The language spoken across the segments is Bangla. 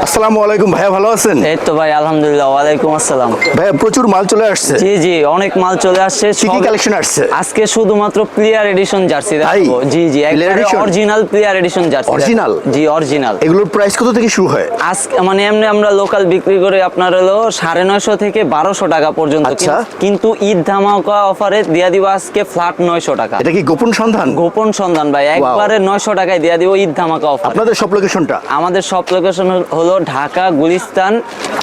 আসসালামু আলাইকুম ভাইয়া, ভালো আছেন? এই তো ভাই আলহামদুলিল্লাহ। ওয়ালাইকুম আসসালাম। ভাইয়া প্রচুর মাল চলে আসছে। জি জি, অনেক মাল চলে আসছে। কি কি কালেকশন আসছে? আজকে শুধুমাত্র প্লেয়ার এডিশন জার্সি দেখাবো। জি জি, একবারে original player edition jersey. Original? জি অরিজিনাল। এগুলোর প্রাইস কত থেকে শুরু হয়? আজকে মানে এমনি আমরা লোকাল বিক্রি করে আপনার হলো 950 থেকে 1200 টাকা পর্যন্ত। আচ্ছা। কিন্তু ঈদ ধামাকা অফারে দিয়া দিব আজকে ফ্ল্যাট 900 টাকা। এটা কি গোপন সন্ধান? গোপন সন্ধান ভাই, একবারে 900 টাকায় দিয়া দিব ঈদ ধামাকা অফার। আপনাদের সব লোকেশনটা? আমাদের সব লোকেশন হলো ঢাকা গুলিস্তান,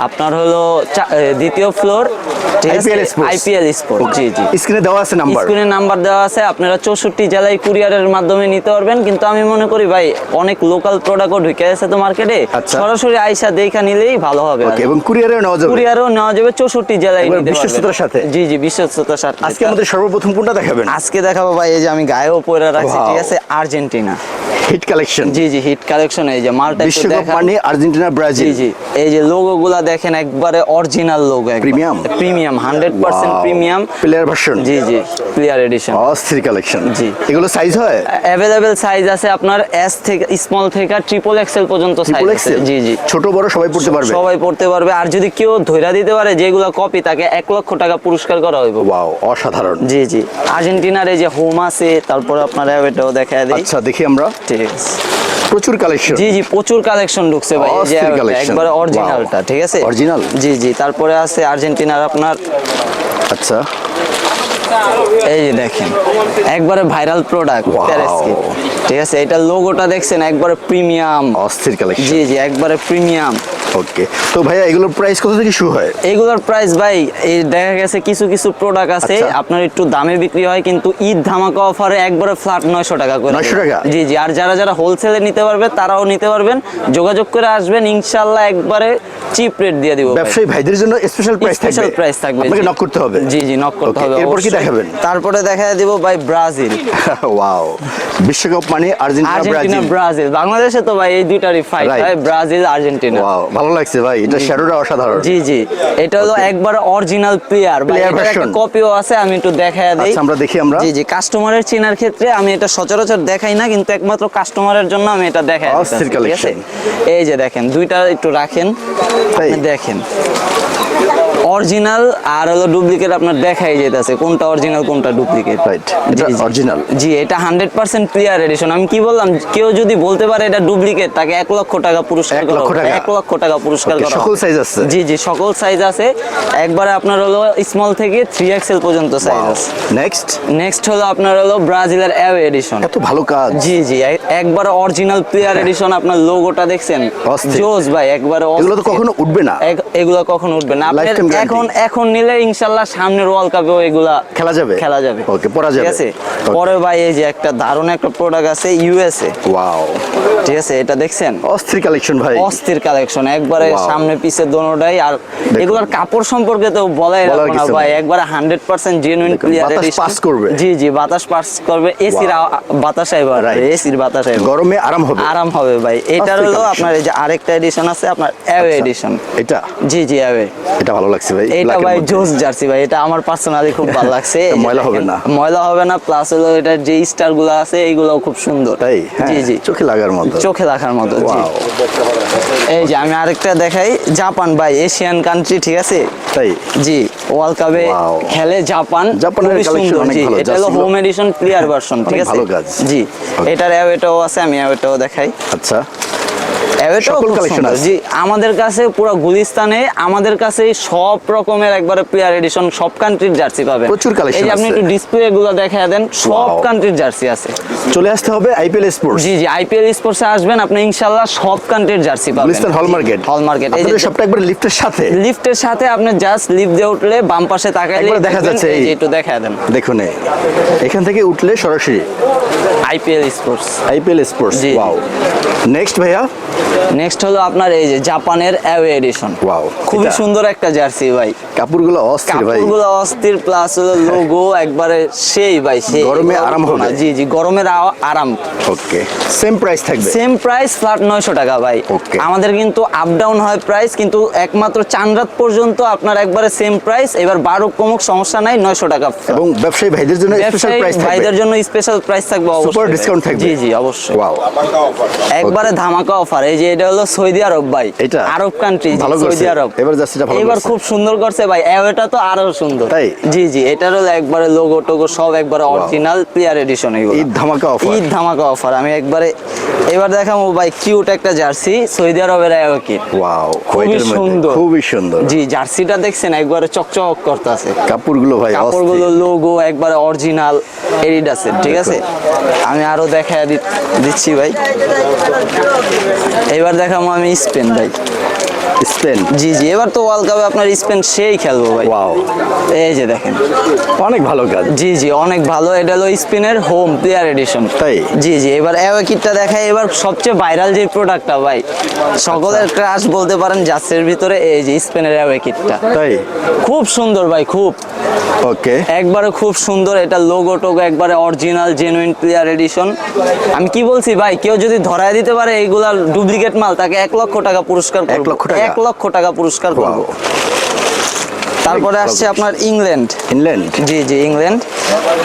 আপনার হলো দ্বিতীয় ফ্লোর, আইপিএল স্পোর্ট। জি জি, স্ক্রিনে দেওয়া আছে নাম্বার। স্ক্রিনে নাম্বার দেওয়া আছে। আপনারা 64 জেলায় কুরিয়ারের মাধ্যমে নিতে পারবেন। কিন্তু আমি মনে করি ভাই অনেক লোকাল প্রোডাক্টও ঢুকে আছে তো মার্কেটে, সরাসরি আইসা দেখা নিলেই ভালো হবে। এবং কুরিয়ারেও নেওয়া যাবে? কুরিয়ারেও নেওয়া যাবে, 64 জেলায় নিতে পারবেন বিশ্বস্ততার সাথে। জি জি, বিশ্বস্ততার সাথে। আজকে আমাদের সর্বপ্রথম কোনটা দেখাবেন? আজকে দেখাবো ভাই, এই যে আমি গায়েও পরে রাখছি, ঠিক আছে, আর্জেন্টিনা হিট কালেকশন। জি জি, হিট কালেকশন। এই যে মালটা বিশ্বকাপ মানে আর্জেন্টিনা ব্রাজিল। জি জি, এই যে লোগোগুলা দেখেন, একবারে original logo, premium premium 100% premium player version. জি জি, প্লেয়ার এডিশন। অস্থির কালেকশন। জি, এগুলো সাইজ হয়? अवेलेबल সাইজ আছে আপনার এস থেকে স্মল থেকে ট্রিপল এক্সেল পর্যন্ত সাইজ আছে। জি জি, ছোট বড় সবাই পড়তে পারবে? সবাই পড়তে পারবে। আর যদি কেউ ধইরা দিতে পারে যেগুলো কপি, তাকে 1 লক্ষ টাকা পুরস্কার করা হইব। ওয়াও, অসাধারণ। জি জি, আর্জেন্টিনার এই যে হোম আছে, তারপর আপনারা এটাও দেখায় দেই। আচ্ছা, দেখি আমরা। ঠিক আছে, প্রচুর কালেকশন। জি জি, প্রচুর কালেকশন ঢুকছে ভাই। এই যে একবারে অরিজিনালটা, ঠিক আছে, অরিজিনাল। জি জি, তারপরে আছে আর্জেন্টিনার আপনার। আচ্ছা, এই যে দেখেন, একবারে ভাইরাল প্রোডাক্ট প্যারেস্কি, ঠিক আছে। এটা লোগোটা দেখছেন, একবারে প্রিমিয়াম, অস্থির কালেকশন। জি জি, একবারে প্রিমিয়াম। ওকে, তো ভাইয়া এগুলোর প্রাইস কত থেকে শুরু হয়? এগুলোর প্রাইস ভাই, এই দেখা গেছে কিছু কিছু প্রোডাক্ট আছে আপনার একটু দামে বিক্রি হয়, কিন্তু ঈদ ধামাকা অফারে একবারে ফ্ল্যাট 900 টাকা করে। 900 টাকা? জি জি, আর যারা যারা হোলসেলে নিতে পারবে তারাও নিতে পারবেন, যোগাযোগ করে আসবেন, ইনশাআল্লাহ একবারে চিপ রেট দিয়ে দিব। ব্যবসায়ী ভাইদের জন্য স্পেশাল প্রাইস থাকবে? স্পেশাল প্রাইস থাকবে, আপনাকে নক করতে হবে। জি জি, নক করতে হবে। এরপর কি দেখাবেন? তারপরে দেখায় দিব ভাই ব্রাজিল। ওয়াও, বিশ্বকাপ মানে আর্জেন্টিনা ব্রাজিল। বাংলাদেশে তো ভাই এই দুইটারই ফাইট হয়, ব্রাজিল আর্জেন্টিনা। ওয়াও, ভালো লাগছে ভাই, এটা শ্যাডোটা অসাধারণ। জি জি, এটা হলো একবার অরিজিনাল প্লেয়ার ভার্সন। কপিও আছে, আমি একটু দেখায় দেই। আচ্ছা, আমরা দেখি। আমরা জি জি, কাস্টমারের চেনার ক্ষেত্রে আমি এটা সচরাচর দেখাই না, কিন্তু একমাত্র কাস্টমারের জন্য আমি এটা দেখাই। অস্থির কালেকশন। এই যে দেখেন, দুইটা একটু রাখেন, আপনি দেখেন অরিজিনাল আর হলো ডুপ্লিকেট আপনার দেখাই যেতেছে কোনটা অরিজিনাল কোনটা ডুপ্লিকেট। রাইট, এটা অরিজিনাল। জি, এটা 100% প্লেয়ার এডিশন। আমি কি বললাম, কেউ যদি বলতে পারে এটা ডুপ্লিকেট, তাকে 1 লক্ষ টাকা পুরস্কার করা হবে। 1 লক্ষ টাকা পুরস্কার করা হবে। সকল সাইজ আছে? জি জি, সকল সাইজ আছে। একবারে আপনার হলো স্মল থেকে 3XL পর্যন্ত সাইজ আছে। নেক্সট হলো আপনার হলো ব্রাজিলের অ্যাওয়ে এডিশন। এত ভালো কাজ। জি জি, একবারে অরিজিনাল প্লেয়ার এডিশন। আপনার লোগোটা দেখছেন, জোস ভাই, একবারে। এগুলো তো কখনো উঠবে না? এগুলো কখনো উঠবে না। আপনি এখন নিলে ইনশাআল্লাহ সামনের ওয়ার্ল্ড কাপেও এগুলা খেলা যাবে। ওকে, পরা যাবে। ঠিক আছে। পরে ভাই এই যে একটা দারুণ একটা প্রোডাক্ট আছে, ইউএসএ। ওয়াও, ঠিক আছে, এটা দেখছেন, অস্থির কালেকশন ভাই। অস্থির কালেকশন, একবারে সামনে পিছে দোনোটাই। আর এগুলোর কাপড় সম্পর্কে তো বলাই রাখবো না ভাই, একবারে 100% জেনুইন প্লেয়ার এডিশন। পাস করবে। জি জি, বাতাস পাস করবে, এসির বাতাস আইবে, এসির বাতাস আইবে, গরমে আরাম হবে ভাই। এটার হলো আপনার এই যে আরেকটা এডিশন আছে আপনার অ্যাওয়ে এডিশন। এটা? জি জি, অ্যাওয়ে। এটা ভালো লাগছে ভাই। এটা ভাই জোস জার্সি ভাই, এটা আমার পার্সোনালি খুব ভালো লাগছে। ময়লা হবে না, প্লাস হলো এটার যে স্টার গুলো আছে এইগুলোও খুব সুন্দর। তাই? জি জি, চোখে লাগার মতো। জি। এই যে আমি আরেকটা দেখাই, জাপান ভাই, এশিয়ান কান্ট্রি, ঠিক আছে। তাই? জি, ওয়ার্ল্ড কাপে খেলে জাপানের কালেকশন অনেক ভালো। এটা হলো হোম এডিশন প্লেয়ার ভার্সন, ঠিক আছে। ভালো কাজ। জি, এটার অ্যাওয়েটাও আছে, আমি অ্যাওয়েটাও দেখাই। আচ্ছা, জি, আমাদের কাছে পুরো গুলিস্তানে আমাদের কাছে সব রকমের একবারে প্লেয়ার এডিশন, সব কান্ট্রির জার্সি পাবেন। প্রচুর কালেকশন আছে। এই যে আপনি একটু ডিসপ্লে গুলো দেখায় দেন, সব কান্ট্রির জার্সি আছে। চলে আসতে হবে আইপিএল স্পোর্টস। জি জি, আইপিএল স্পোর্টসে আসবেন, আপনি ইনশাআল্লাহ সব কান্ট্রির জার্সি পাবেন। গুলিস্তান হল মার্কেট। এই যে সবটা একবার লিফটের সাথে আপনি জাস্ট লিফট দিয়ে উঠলে বাম পাশে তাকাইলে দেখা যাচ্ছে। এই যে একটু দেখায় দেন, দেখুন, এখান থেকে উঠলে সরাসরি আইপিএল স্পোর্টস। ওয়াও। নেক্সট ভাইয়া? নেক্সট হলো আপনার এই যে জাপানের অ্যাওয়ে এডিশন। ওয়াও, খুবই সুন্দর একটা জার্সি ভাই। কাপড়গুলো অস্থির, প্লাস হলো লোগো একবারে সেই ভাই, সেই। গরমে আরাম হবে। জি জি, গরমের আরাম। ওকে, সেম প্রাইস থাকবে? সেম প্রাইস, ফ্ল্যাট 900 টাকা ভাই। আমাদের কিন্তু আপ ডাউন হয় প্রাইস, কিন্তু একমাত্র চাঁদরাত পর্যন্ত আপনার একবারে সেম প্রাইস। এবার 12 কমুক সমস্যা নাই, 900 টাকা। এবং ব্যবসায়ী ভাইদের জন্য স্পেশাল প্রাইস থাকবে? ভাইদের জন্য স্পেশাল প্রাইস থাকবে, অবশ্যই। সুপার ডিসকাউন্ট থাকবে? জি জি, অবশ্যই। ওয়াও, একবারে ধামাকা অফার। এই যে এটা হলো সৌদি আরব ভাই, এটা আরব কান্ট্রি, সৌদি আরব। এবার জার্সিটা ভালো এবার খুব সুন্দর করছে ভাই, এটা তো আরো সুন্দর। তাই? জি জি, এটার হলো একবারে লোগো টোগো সব একবারে অরিজিনাল প্লেয়ার এডিশন। এগুলো ঈদ ধামাকা অফার, ঈদ ধামাকা অফার। আমি একবারে এবার দেখাবো ভাই কিউট একটা জার্সি সৌদি আরবের কিট। ওয়াও, খুবই সুন্দর, খুবই সুন্দর। জি, জার্সিটা দেখছেন একবারে চকচক করতেছে। কাপড়গুলো ভাই, কাপড়গুলো লোগো একবারে অরিজিনাল এডিডাসের, ঠিক আছে? আমি আরো দেখায় দিচ্ছি ভাই। এবার দেখাবো আমি স্পেন ভাই, স্পেন। জি জি, এবার তো ওয়ার্ল্ড কাপে আপনার স্পেন সেই খেলবো ভাই। ওয়াও, এই যে দেখেন অনেক ভালো কাজ। জি জি, অনেক ভালো। এটা হলো স্পেনের হোম প্লেয়ার এডিশন। তাই? জি জি, এবার কিটটা দেখাই। এবার সবচেয়ে ভাইরাল যে প্রোডাক্টটা ভাই, সকলের ক্রাশ বলতে পারেন জার্সির ভিতরে, এই যে স্পেনের কিটটা। তাই? খুব সুন্দর ভাই, খুব ওকে, একবারে খুব সুন্দর। এটা লোগো টোগো একবারে অরিজিনাল জেনুইন প্লেয়ার এডিশন। আমি কি বলছি ভাই, কেউ যদি ধরায় দিতে পারে এইগুলার ডুপ্লিকেট মাল, তাকে 1 লক্ষ টাকা পুরস্কার করব। 1 লক্ষ টাকা? 1 লক্ষ টাকা পুরস্কার করব। তারপরে আসছে আপনার ইংল্যান্ড। জি জি,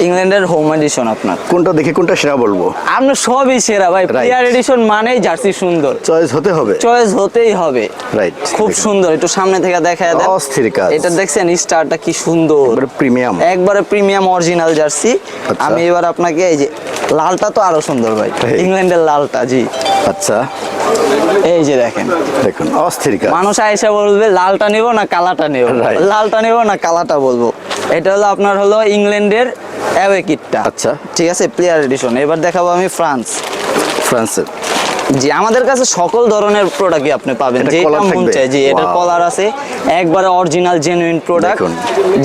ইংল্যান্ডের হোম এডিশন। আপনার কোনটা দেখে কোনটা সেরা বলবো? আপনার সবই সেরা ভাই, প্লেয়ার এডিশন মানেই জার্সি সুন্দর, চয়েস হতে হবে, চয়েস হতেই হবে। রাইট, খুব সুন্দর। একটু সামনে থেকে দেখায় দেন। অস্থির কাজ। এটা দেখছেন স্টারটা কি সুন্দর, প্রিমিয়াম, একবারে প্রিমিয়াম অরিজিনাল জার্সি। আমি এবার আপনাকে এই যে লালটা তো আরো সুন্দর ভাই, ইংল্যান্ডের লালটা। জি, আচ্ছা, এই যে দেখেন, দেখুন অস্থির কাজ। মানুষ আইসা বলবে লালটা নেব না কালাটা নেব, লালটা নেব না কালাটা বলবো। এটা হলো আপনার হলো ইংল্যান্ডের কিটটা। আচ্ছা, ঠিক আছে, প্লেয়ার এডিশন। এবার দেখাবো আমি ফ্রান্সের। জি, আমাদের কাছে সকল ধরনের প্রোডাক্টই আপনি পাবেন, যেটা মন চায়। জি, এটার কলার আছে, একবারে অরিজিনাল জেনুইন প্রোডাক্ট।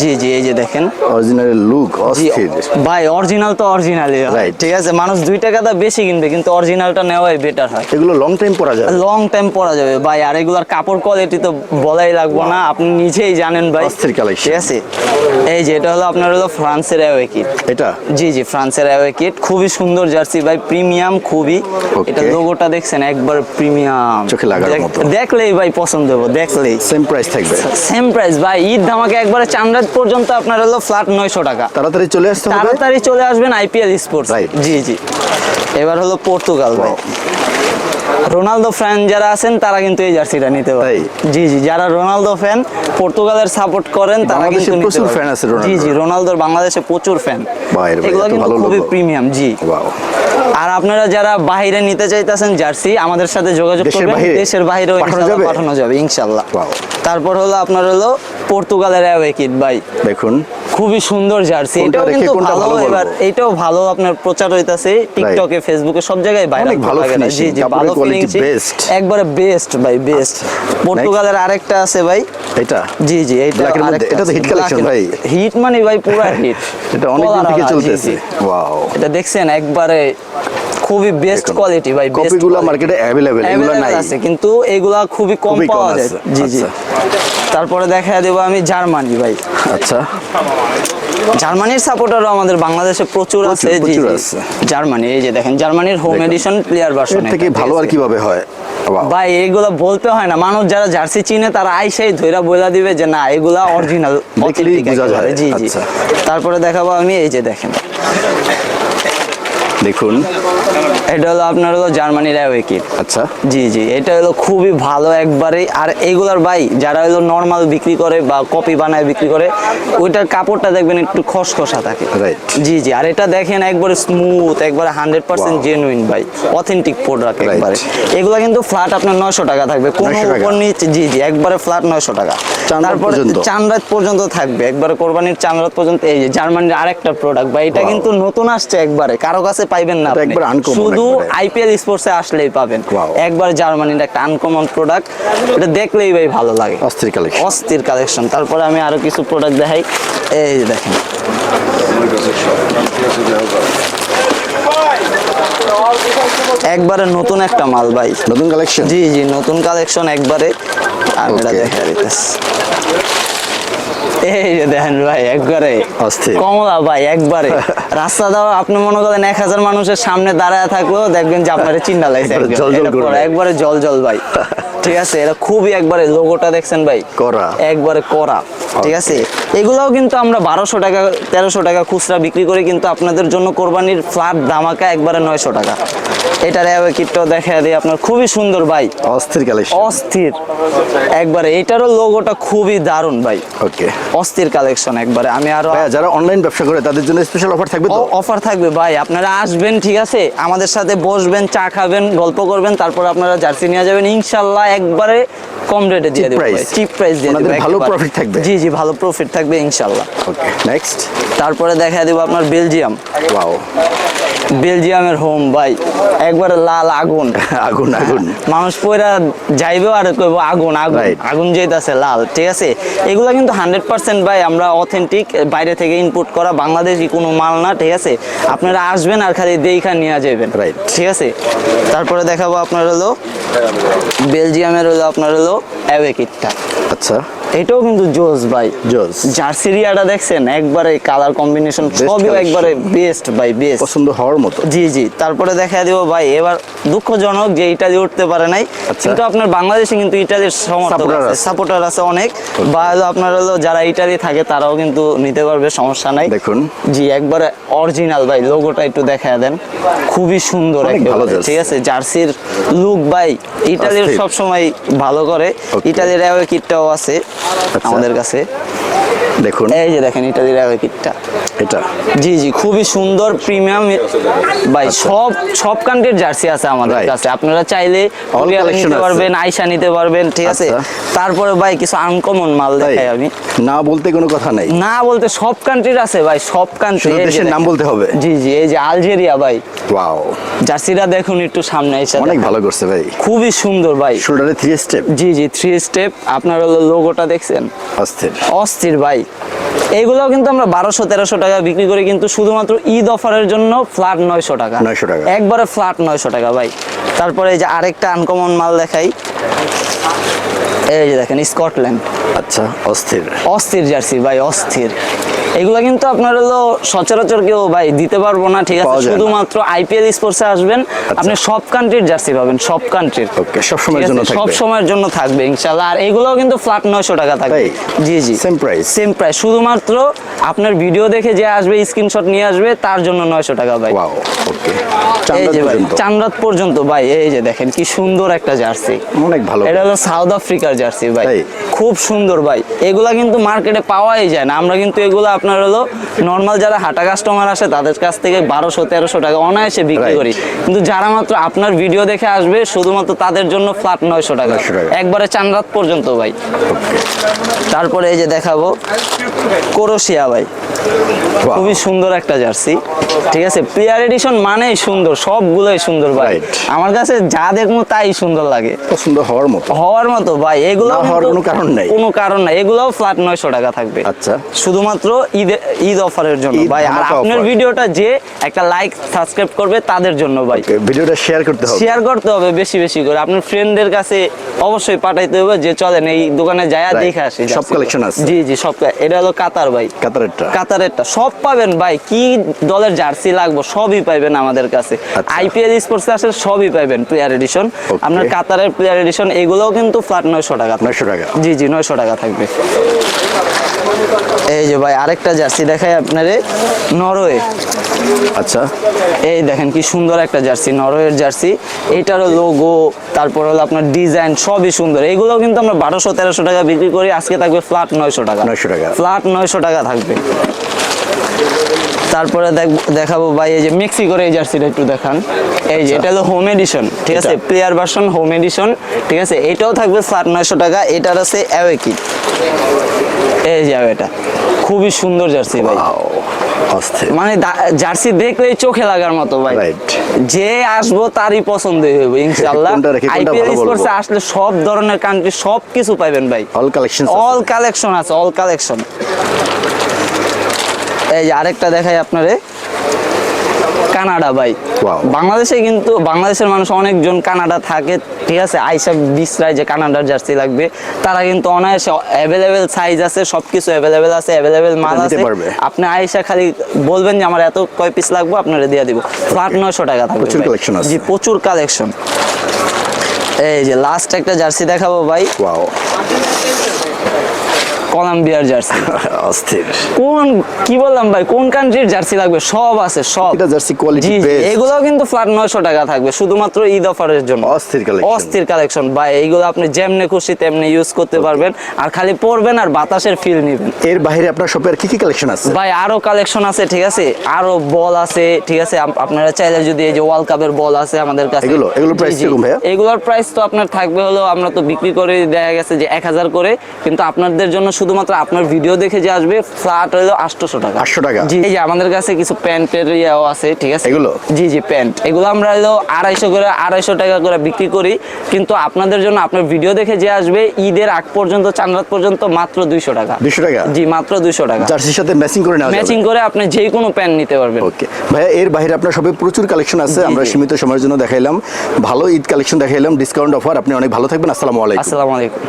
জি জি, এই যে দেখেন অরিজিনাল লুক, অস্থির ভাই। অরিজিনাল তো অরিজিনালই হয়, ঠিক আছে? মানুষ 2 টাকা দা বেশি কিনবে, কিন্তু অরিজিনালটা নেওয়াই বেটার হয়। এগুলো লং টাইম পরা যাবে, লং টাইম পরা যাবে ভাই। আর এগুলার কাপড় কোয়ালিটি তো বলাই লাগবে না, আপনি নিজেই জানেন ভাই। অস্থির কালেকশন, ঠিক আছে? এই যে এটা হলো আপনার হলো ফ্রান্সের কিট। এটা? জি জি, ফ্রান্সের কিট। খুবই সুন্দর জার্সি ভাই, প্রিমিয়াম খুবই। এটা লোগোটা দেখছেন একবার প্রিমিয়াম, চোখে লাগার মতো। দেখলেই ভাই পছন্দ হবে, দেখলেই। সেম প্রাইস থাকবে? সেম প্রাইস ভাই। ঈদ ধামাকে একবারে চাঁদরাত পর্যন্ত আপনার হলো ফ্ল্যাট 900 টাকা। তাড়াতাড়ি চলে আসতে হবে, তাড়াতাড়ি চলে আসবেন IPL স্পোর্টস। জি জি। এবার হলো পর্তুগাল ভাই। রোনালদো ফ্যান যারা আছেন তারা কিন্তু এই জার্সিটা নিতে পারে। জি জি, যারা রোনালদো ফ্যান, পর্তুগালের সাপোর্ট করেন, তারা কিন্তু প্রচুর ফ্যান আছে রোনালদো। জি জি, রোনালদোর বাংলাদেশে প্রচুর ফ্যান। এগুলো কিন্তু খুবই প্রিমিয়াম। জি। আর আপনারা যারা বাইরে নিতে চাইতেছেন জার্সি, আমাদের সাথে যোগাযোগ করবেন, দেশের বাইরেও পাঠানো যাবে ইনশাআল্লাহ। তারপর হলো আপনার হলো পর্তুগালের কিট ভাই, দেখুন খুবই সুন্দর জার্সি। এটাও কিন্তু ভালো। এবার এটাও ভালো আপনার প্রচার হইতাছে টিকটকে, ফেসবুকে, সব জায়গায় ভাইরাল। জি জি, ভালো ফিনিশিং, একবারে বেস্ট ভাই, বেস্ট। পর্তুগালের আরেকটা আছে ভাই, এটা। জি জি, এটা তো হিট কালেকশন ভাই। হিট মানে ভাই পুরা হিট। এটা অনেক দিন থেকে চলতেছে। ওয়াও, এটা দেখছেন একবারে খুবই বেস্ট কোয়ালিটি ভাই। কপিগুলো মার্কেটে अवेलेबल, এগুলো নাই আছে, কিন্তু এগুলা খুবই কম পাওয়া যায়। জি জি। তারপরে দেখায় দেব আমি জার্মানি ভাই। আচ্ছা, জার্মানির সাপোর্টারও আমাদের বাংলাদেশে প্রচুর আছে। জি জি, জার্মানি। এই যে দেখেন জার্মানির হোম এডিশন প্লেয়ার ভার্সন। এর থেকে ভালো আর কিভাবে হয় ভাই? এগুলা বলতে হয় না, মানুষ যারা জার্সি চিনে তারা আইসাই ধইরা বইলা দিবে যে না এগুলা অরিজিনাল, অথেন্টিক বোঝা যায়। জি জি। তারপরে দেখাবো আমি, এই যে দেখেন, দেখুন এটা হলো আপনার হলো জার্মানির কিট। আচ্ছা, জি জি, এটা হলো খুবই ভালো একবারে। আর এইগুলার ভাই যারা হলো নরমাল বিক্রি করে বা কপি বানায় বিক্রি করে, ওইটার কাপড়টা দেখবেন একটু খসখসা থাকে। জি জি। আর এটা দেখেন একবারে স্মুথ, একবারে 100% জেনুইন ভাই, অথেন্টিক প্রোডাক্ট একবারে। এগুলা কিন্তু ফ্ল্যাট আপনার 900 টাকা থাকবে, কোনো উপর নিচে। জি জি, একবারে ফ্ল্যাট 900 টাকা। তারপর চাঁদরাত পর্যন্ত থাকবে, একবারে কোরবানির চাঁদরাত পর্যন্ত। এই যে জার্মানির আরেকটা প্রোডাক্ট ভাই, এটা কিন্তু নতুন আসছে, একবারে কারো কাছে পাইবেন না, শুধু IPL স্পোর্টসে আসলেই পাবেন। একবার জার্মানির একটা আনকমন প্রোডাক্ট, এটা দেখলেই ভাই ভালো লাগে। অস্থির কালেকশন, অস্থির কালেকশন। তারপরে আমি আরো কিছু প্রোডাক্ট দেখাই। এই যে দেখেন, একবারে নতুন একটা মাল ভাই, নতুন কালেকশন। জি জি, নতুন কালেকশন একবারে। আমি এটা দেখা দিতেছি। এই যে দেখেন ভাই, একবারে কমলা ভাই, একবারে রাস্তা দাও। আপনি মনে করেন 1000 মানুষের সামনে দাঁড়ায় থাকলেও দেখবেন যে আপনার চিন্তা লাগছে, একবারে জল জল ভাই। ঠিক আছে, এটা খুবই একবারে, লোগোটা দেখছেন ভাই, করা, একবারে করা। ঠিক আছে, এগুলাও কিন্তু আমরা 1200 টাকা 1300 টাকা খুচরা বিক্রি করি, কিন্তু আপনাদের জন্য কোরবানির ফ্ল্যাট ধামাকা একবারে 900 টাকা। এটার অ্যাওয়ে কিটটাও দেখা দিই আপনার, খুবই সুন্দর ভাই, অস্থির কালেকশন। অস্থির একবারে। এটারও লোগোটা খুবই দারুণ ভাই, ওকে, অস্থির কালেকশন একবারে। আমি আরো ভাইয়া যারা অনলাইন ব্যবসা করে তাদের জন্য স্পেশাল অফার থাকবে তো? অফার থাকবে ভাই, আপনারা আসবেন, ঠিক আছে, আমাদের সাথে বসবেন, চা খাবেন, গল্প করবেন, তারপর আপনারা জার্সি নিয়ে যাবেন, ইনশাল্লাহ একবারে কম রেটে দিয়ে দেবো, চিপ প্রাইস দিয়ে দেবো, ভালো প্রফিট থাকবে। জি জি, ভালো প্রফিট থাকবে ইনশাল্লাহ। ওকে, নেক্সট। তারপরে দেখা দেবো আপনার বেলজিয়াম। ওয়াও, বেলজিয়ামের হোম ভাই, একবারে লাল আগুন আগুন আগুন। মানুষ পয়রা যাইবেও আর কইবো আগুন আগুন, Right. আগুন যেতেছে লাল, ঠিক আছে। এগুলা কিন্তু 100% ভাই আমরা অথেন্টিক, বাইরে থেকে ইনপুট করা, বাংলাদেশি কোনো মাল না, ঠিক আছে। আপনারা আসবেন আর খালি দেখা নিয়ে যাবেন, Right. ঠিক আছে। তারপরে দেখাবো আপনার হলো বেলজিয়ামের হলো আপনার হলো অ্যাওয়ে কিটটা। আচ্ছা, এটাও কিন্তু জোস ভাই, জোস। জার্সিরিয়াটা দেখছেন, একবারে কালার কম্বিনেশন সবই collection. একবারে বেস্ট ভাই, বেস্ট, পছন্দ হওয়ার মতো। জি জি। তারপরে দেখা দিব ভাই, এবার দুঃখজনক যে ইটালি উঠতে পারে নাই, কিন্তু আপনার বাংলাদেশে কিন্তু ইটালির সমর্থক Supporter আছে, আছে। সাপোর্টার আছে অনেক, বা হলো আপনার হলো যারা ইটালি থাকে তারাও কিন্তু নিতে পারবে, সমস্যা নাই। দেখুন। জি, একবারে অরিজিনাল ভাই, লোগোটা একটু দেখায় দেন, খুবই সুন্দর অনেক ভালো একেবারে, jersey। ঠিক আছে। জার্সির লুক ভাই ইটালির অস্থির। সব সময় ভালো করে। Okay. ইটালির অ্যাওয়ে কিটটাও আছে আচ্ছা। আমাদের কাছে, দেখুন এই যে দেখেন ইটালির অ্যাওয়ে কিটটা, এটা। জি জি, খুবই সুন্দর প্রিমিয়াম ভাই। সব কান্ট্রির জার্সি আছে আমাদের Right. কাছে, আপনারা চাইলে কোরিয়াল collection নিতে আছে। পারবেন, আইসা নিতে পারবেন, ঠিক আছে। আচ্ছা। তারপরে ভাই কিছু আনকমন মাল দেখাই আমি, না বলতে কোনো কথা নাই, না বলতে সব কান্ট্রির আছে ভাই, সব কান্ট্রি। শুধু দেশের নাম বলতে হবে। জি জি, এই যে আলজেরিয়া ভাই, ওয়াও, জার্সিটা দেখুন একটু সামনে এসে, অনেক ভালো করছে ভাই। খুবই সুন্দর ভাই। শোল্ডারে 3 স্টেপ, জি জি, 3 স্টেপ। আপনার হলো লোগোটা দেখছেন, অস্থির। অস্থির ভাই। এইগুলোও কিন্তু আমরা 1200-1300 টাকা বিক্রি করি, কিন্তু শুধুমাত্র ঈদ অফারের জন্য ফ্ল্যাট 900 টাকা, 900 টাকা। একবারে ফ্ল্যাট 900 টাকা ভাই। তারপরে এই যে আরেকটা আনকমন মাল দেখাই, এই যে দেখেন স্কটল্যান্ড, আচ্ছা, অস্থির। অস্থির জার্সি ভাই, অস্থির। এগুলা কিন্তু আপনার হলো সচরাচর কেউ ভাই দিতে পারবো না, ঠিক আছে। পাওয়া যায় না। শুধুমাত্র আইপিএল স্পোর্টসে আসবেন, আপনি সব কান্ট্রির জার্সি পাবেন, সব কান্ট্রির। ওকে, সব সময়ের জন্য সব থাকবে। সময়ের জন্য থাকবে ইনশাআল্লাহ। আর এগুলোও কিন্তু ফ্ল্যাট 900 টাকা থাকবে, তাই? জি জি, সেম প্রাইস। Same price. শুধুমাত্র আপনার ভিডিও দেখে যে আসবে, স্ক্রিনশট নিয়ে আসবে, তার জন্য 900 টাকা ভাই। ওয়াও, ওকে। এই যে ভাই, পর্যন্ত চামড়াত পর্যন্ত ভাই, এই যে দেখেন কি সুন্দর একটা জার্সি, অনেক ভালো। এটা হলো সাউথ আফ্রিকার জার্সি ভাই, তাই? খুব সুন্দর ভাই। এগুলা কিন্তু মার্কেটে পাওয়াই যায় না, আমরা কিন্তু এগুলো আপনার হলো নর্মাল যারা হাঁটা কাস্টমার আসে তাদের কাছ থেকে 1200-1300 টাকা অনায়াসে বিক্রি Right. করি, কিন্তু যারা মাত্র আপনার ভিডিও দেখে আসবে শুধুমাত্র তাদের জন্য ফ্ল্যাট 900 টাকা, 900 টাকা। একবারে চানরাত পর্যন্ত ভাই। তারপরে এই যে দেখাবো ক্রোয়েশিয়া ভাই, Wow. খুবই সুন্দর একটা জার্সি, ঠিক আছে। প্লেয়ার এডিশন মানেই সুন্দর, সবগুলোই সুন্দর ভাই। Right. আমার কাছে যা দেখবো তাই সুন্দর লাগে, পছন্দ হওয়ার মতো। হওয়ার মতো ভাই। এগুলো না হওয়ার কোনো কারণ নাই। কোনো কারণ নাই, এগুলোও ফ্ল্যাট 900 টাকা থাকবে, আচ্ছা। শুধুমাত্র ঈদ অফারের জন্য ঈদ ভাই। আর ধামাকা আপনার offer। ভিডিওটা যে একটা লাইক সাবস্ক্রাইব করবে তাদের জন্য ভাই, Okay, ভিডিওটা শেয়ার করতে হবে। শেয়ার করতে হবে বেশি বেশি করে, আপনার ফ্রেন্ডদের কাছে অবশ্যই পাঠাইতে হবে যে চলেন এই দোকানে যায় Right. দেখে আসি সব collection আছে। জি জি, সব। এটা হলো কাতার ভাই, কাতারেরটা। কাতারেরটা সব পাবেন ভাই, কি দলের জার্সি লাগবে সবই পাইবেন আমাদের কাছে। আচ্ছা। আইপিএল স্পোর্টস আসলে সবই পাইবেন প্লেয়ার এডিশন, Okay. আপনার কাতারের প্লেয়ার এডিশন, এগুলোও কিন্তু ফ্ল্যাট 900 টাকা, 900 টাকা। জি জি, 900 টাকা থাকবে। এই যে ভাই আরেকটা জার্সি দেখাই আপনারে, নরওয়ে। আচ্ছা, এই দেখেন কি সুন্দর একটা জার্সি, নরওয়ের জার্সি। এটারও লোগো, তারপর হলো আপনার ডিজাইন সবই সুন্দর। এগুলো কিন্তু আমরা 1200-1300 টাকা বিক্রি করি, আজকে থাকবে ফ্ল্যাট 900 টাকা, 900 টাকা। ফ্ল্যাট 900 টাকা থাকবে। তারপরে দেখাবো ভাই এই যে মেক্সিকোর এই জার্সিটা একটু দেখান, এই যে এটা হলো হোম এডিশন, ঠিক আছে, প্লেয়ার ভার্সন হোম এডিশন, ঠিক আছে। এটাও থাকবে ফ্ল্যাট 900 টাকা। এটার আছে অ্যাওয়ে কিট, এই যে এটা খুবই সুন্দর জার্সি ভাই, Wow, অস্থির। মানে জার্সি দেখলেই চোখে লাগার মতো ভাই, Right. যে আসবো তারই পছন্দই হবে ইনশাআল্লাহ। কোনটা রেখে কোনটা আইপিএল ভালো বলবো? স্পোর্টসে আসলে সব ধরনের কান্ট্রি সব কিছু পাবেন ভাই, অল কালেকশন। অল কালেকশন আছে, অল কালেকশন। এই যে আরেকটা দেখাই আপনারে, কানাডা ভাই। Wow. বাংলাদেশে কিন্তু বাংলাদেশের মানুষ অনেকজন কানাডা থাকে, ঠিক আছে, আইসা বিশ্রায় যে কানাডার জার্সি লাগবে, তারা কিন্তু অনায়াসে অ্যাভেলেবেল সাইজ আছে, সবকিছু অ্যাভেলেবেল আছে, অ্যাভেলেবেল মাল নিতে আছে। পারবে। আপনি আইসা খালি বলবেন যে আমার এত কয় পিস লাগবে, আপনারা দিয়ে দিব, ফ্ল্যাট 900 টাকা থাকবে প্রচুর ভাই। collection আছে। জি, প্রচুর কালেকশন। এই যে লাস্ট একটা জার্সি দেখাবো ভাই, ওয়াও, কলম্বিয়ার জার্সি। অস্থির। কোন কি বললাম ভাই, কোন কান্ট্রির জার্সি লাগবে? সব আছে, সব। এটা জার্সি কোয়ালিটি জি জি, বেস্ট। এগুলোও কিন্তু ফ্ল্যাট 900 টাকা থাকবে শুধুমাত্র ঈদ অফারের জন্য। অস্থির কালেকশন। অস্থির কালেকশন ভাই, এইগুলো আপনি যেমনে খুশি তেমনি ইউজ করতে পারবেন, আর খালি পরবেন আর বাতাসের ফিল নেবেন। এর বাইরে আপনার শপে আর কি কি কালেকশন আছে? ভাই আরো কালেকশন আছে, ঠিক আছে, আরো বল আছে, ঠিক আছে। আপনারা চাইলে যদি এই যে ওয়ার্ল্ড কাপের বল আছে আমাদের কাছে, এগুলোর প্রাইস কিরকম ভাইয়া? এগুলোর প্রাইস তো আপনার থাকবে হলো, আমরা তো বিক্রি করে দেখা গেছে যে 1000 করে, কিন্তু আপনাদের জন্য শুধুমাত্র আপনার ভিডিও দেখে যে আসবে ফ্ল্যাট হলো 800 টাকা। 800 টাকা? জি, এই যে আমাদের কাছে কিছু প্যান্টের ইয়াও আছে, ঠিক আছে। এগুলো? জি জি, প্যান্ট এগুলো আমরা হলো 250 টাকা করে বিক্রি করি, কিন্তু আপনাদের জন্য আপনার ভিডিও দেখে যে আসবে ঈদের আগ পর্যন্ত, চাঁদরাত পর্যন্ত মাত্র 200 টাকা। 200 টাকা? জি, মাত্র 200 টাকা। জার্সির সাথে ম্যাচিং করে নেওয়া যাবে? ম্যাচিং করে আপনি যে কোনো প্যান্ট নিতে পারবেন। ওকে ভাইয়া, এর বাইরে আপনার সবে প্রচুর কালেকশন আছে, আমরা সীমিত সময়ের জন্য দেখাইলাম, ভালো ঈদ কালেকশন দেখাইলাম, ডিসকাউন্ট অফার। আপনি অনেক ভালো থাকবেন। আসসালামু আলাইকুম। আসসালামু আলাইকুম।